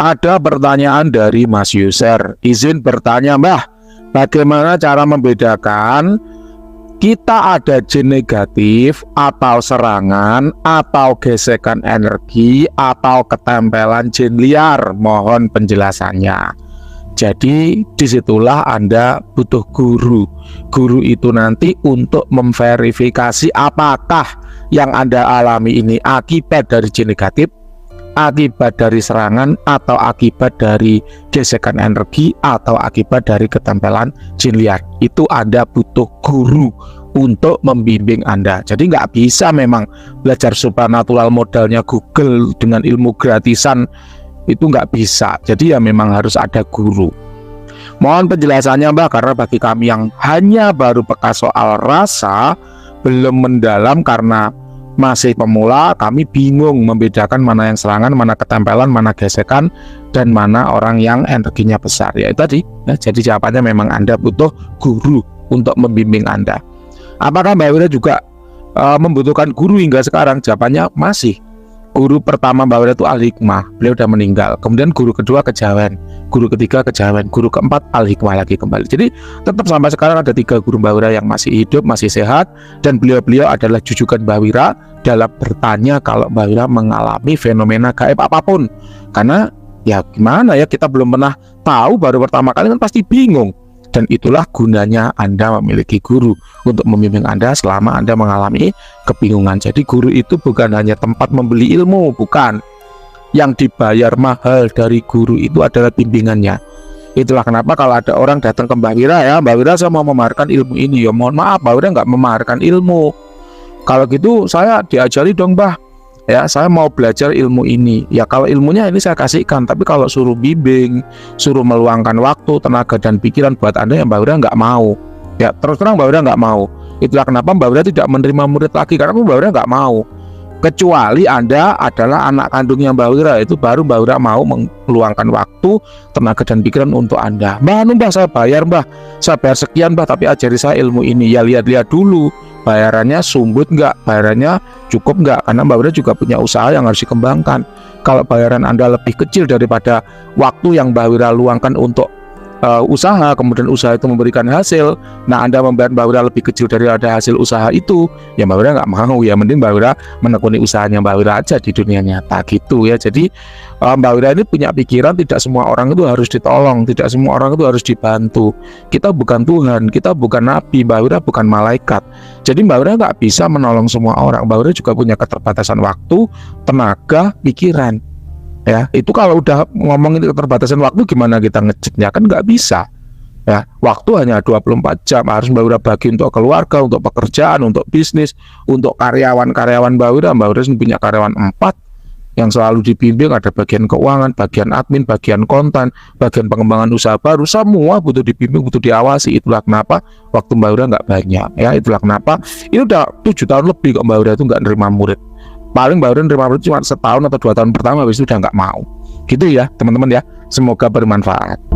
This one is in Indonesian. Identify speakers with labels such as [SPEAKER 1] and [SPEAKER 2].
[SPEAKER 1] Ada pertanyaan dari Mas User. Izin bertanya, Mbah, bagaimana cara membedakan kita ada jin negatif atau serangan atau gesekan energi atau ketempelan jin liar? Mohon penjelasannya. Jadi disitulah Anda butuh guru. Guru itu nanti untuk memverifikasi apakah yang Anda alami ini akibat dari jin negatif, akibat dari serangan, atau akibat dari gesekan energi, atau akibat dari ketempelan jin liar. Itu Anda butuh guru untuk membimbing Anda. Jadi nggak bisa memang belajar supernatural modalnya Google dengan ilmu gratisan, itu nggak bisa. Jadi ya memang harus ada guru. Mohon penjelasannya, Mbak, karena bagi kami yang hanya baru peka soal rasa, belum mendalam karena masih pemula, kami bingung membedakan mana yang serangan, mana ketempelan, mana gesekan, dan mana orang yang energinya besar. Ya itu tadi. Ya, jadi jawabannya memang Anda butuh guru untuk membimbing Anda. Apakah Mbak Wira juga membutuhkan guru hingga sekarang? Jawabannya masih. Guru pertama Mbak Wira itu Al-Hikmah, beliau udah meninggal. Kemudian guru kedua Kejawen, guru ketiga Kejawen, guru keempat Al-Hikmah lagi kembali. Jadi tetap sampai sekarang ada 3 guru Mbak Wira yang masih hidup, masih sehat, dan beliau-beliau adalah jujukan Mbak Wira dalam bertanya kalau Mbak Wira mengalami fenomena gaib apapun. Karena ya gimana ya, kita belum pernah tahu, baru pertama kali kan pasti bingung. Dan itulah gunanya Anda memiliki guru untuk membimbing Anda selama Anda mengalami kebingungan. Jadi guru itu bukan hanya tempat membeli ilmu, bukan. Yang dibayar mahal dari guru itu adalah bimbingannya. Itulah kenapa kalau ada orang datang ke Mbak Wira, ya Mbak Wira saya mau memaharkan ilmu ini, ya mohon maaf Mbak Wira nggak memaharkan ilmu. Kalau gitu saya diajari dong, Mbah. Ya, saya mau belajar ilmu ini. Ya kalau ilmunya ini saya kasihkan, tapi kalau suruh bimbing, suruh meluangkan waktu, tenaga, dan pikiran buat Anda, yang Mbak Wira nggak mau. Ya terus terang Mbak Wira nggak mau. Itulah kenapa Mbak Wira tidak menerima murid lagi, karena Mbak Wira nggak mau. Kecuali Anda adalah anak kandungnya Mbak Wira, itu baru Mbak Wira mau meluangkan waktu, tenaga, dan pikiran untuk Anda. Mbah, saya bayar, Mbah. Saya bayar sekian, Mbah, tapi ajari saya ilmu ini. Ya lihat-lihat dulu. Bayarannya sumbut nggak, bayarannya cukup nggak, karena Mbak Wira juga punya usaha yang harus dikembangkan. Kalau bayaran Anda lebih kecil daripada waktu yang Mbak Wira luangkan untuk usaha, kemudian usaha itu memberikan hasil, nah Anda membayar Mbak Wira lebih kecil daripada hasil usaha itu, ya Mbak Wira nggak mau. Ya mending Mbak Wira menekuni usahanya Mbak Wira aja di dunia nyata gitu ya. Jadi Mbak Wira ini punya pikiran tidak semua orang itu harus ditolong, tidak semua orang itu harus dibantu. Kita bukan Tuhan, kita bukan Nabi, Mbak Wira bukan malaikat. Jadi Mbak Wira nggak bisa menolong semua orang. Mbak Wira juga punya keterbatasan waktu, tenaga, pikiran. Ya, itu kalau udah ngomongin keterbatasan waktu, gimana kita ngeceknya? Kan nggak bisa. Ya, waktu hanya 24 jam, harus Mbak Wira bagi untuk keluarga, untuk pekerjaan, untuk bisnis, untuk karyawan-karyawan Mbak Wira. Mbak Wira punya karyawan 4 yang selalu dibimbing, ada bagian keuangan, bagian admin, bagian konten, bagian pengembangan usaha baru, semua butuh dibimbing, butuh diawasi. Itulah kenapa waktu Mbak Wira nggak banyak. Ya, itulah kenapa ini udah 7 tahun lebih kok Mbak Wira itu nggak nerima murid. Paling Mbak Wira nerima murid cuma setahun atau 2 tahun pertama, habis itu udah nggak mau. Gitu ya teman-teman ya. Semoga bermanfaat.